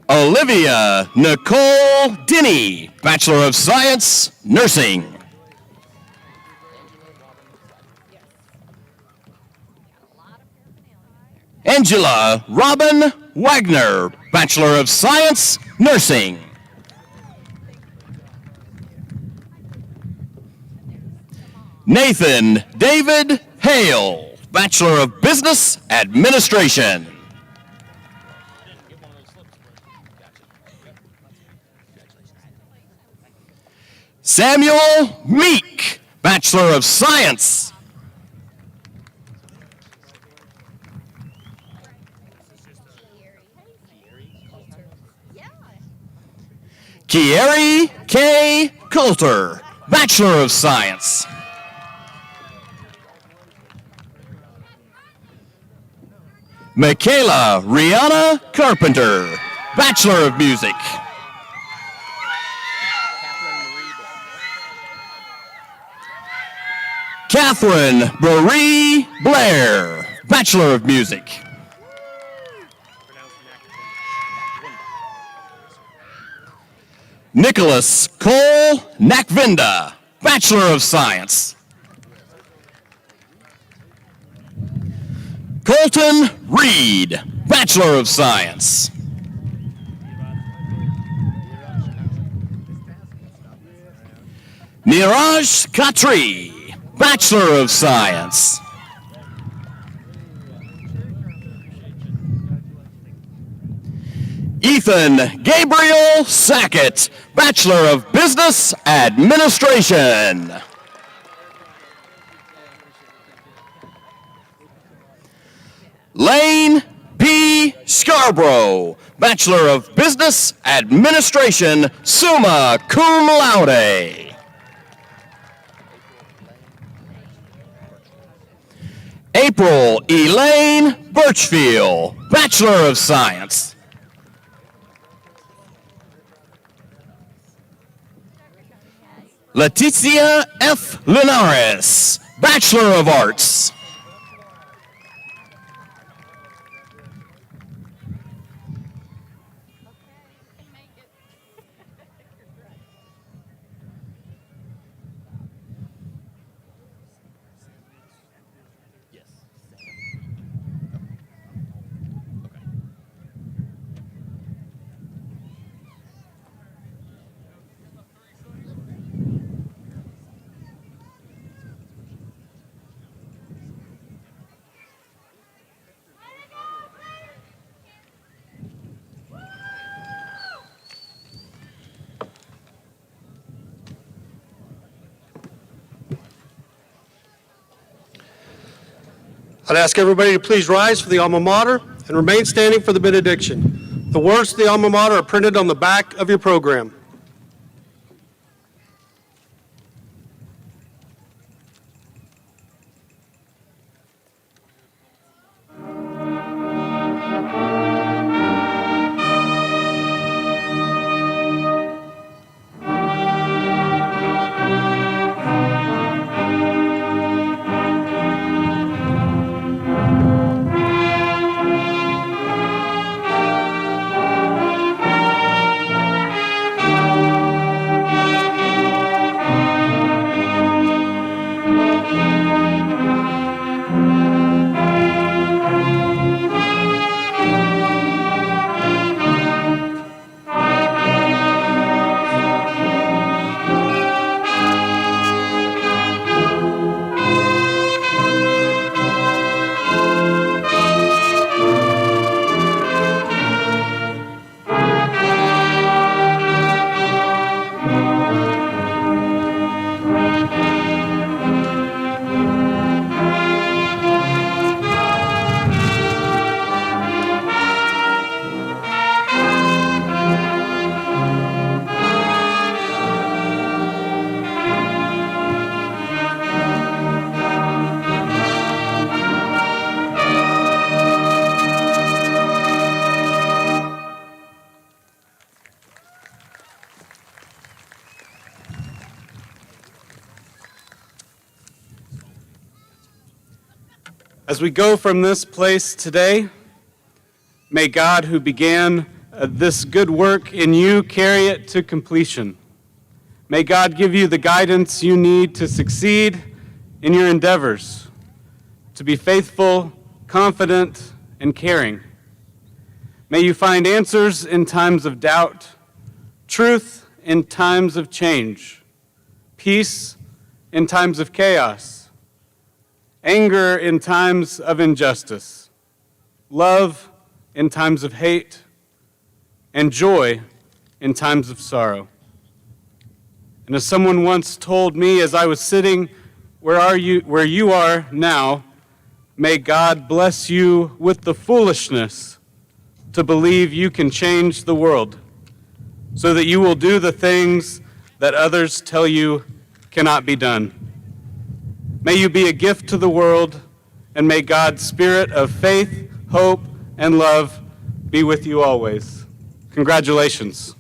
Olivia Nicole Denny, Bachelor of Science, Nursing. Angela Robin Wagner, Bachelor of Science, Nursing. Nathan David Hale, Bachelor of Business Administration. Samuel Meek, Bachelor of Science. Kieri K. Coulter, Bachelor of Science. Michaela Rihanna Carpenter, Bachelor of Music. Catherine Marie Blair, Bachelor of Music. Nicholas Cole Nakvinda, Bachelor of Science. Colton Reed, Bachelor of Science. Niraj Khatri, Bachelor of Science. Ethan Gabriel Sackett, Bachelor of Business Administration. Lane P. Scarborough, Bachelor of Business Administration, summa cum laude. April Elaine Birchfield, Bachelor of Science. Leticia F. Linares, Bachelor of Arts. I'd ask everybody to please rise for the alma mater and remain standing for the benediction. The words of the alma mater are printed on the back of your program. As we go from this place today, may God, who began this good work in you, carry it to completion. May God give you the guidance you need to succeed in your endeavors, to be faithful, confident, and caring. May you find answers in times of doubt, truth in times of change, peace in times of chaos, anger in times of injustice, love in times of hate, and joy in times of sorrow. And as someone once told me as I was sitting where you are now, may God bless you with the foolishness to believe you can change the world, so that you will do the things that others tell you cannot be done. May you be a gift to the world, and may God's spirit of faith, hope, and love be with you always. Congratulations.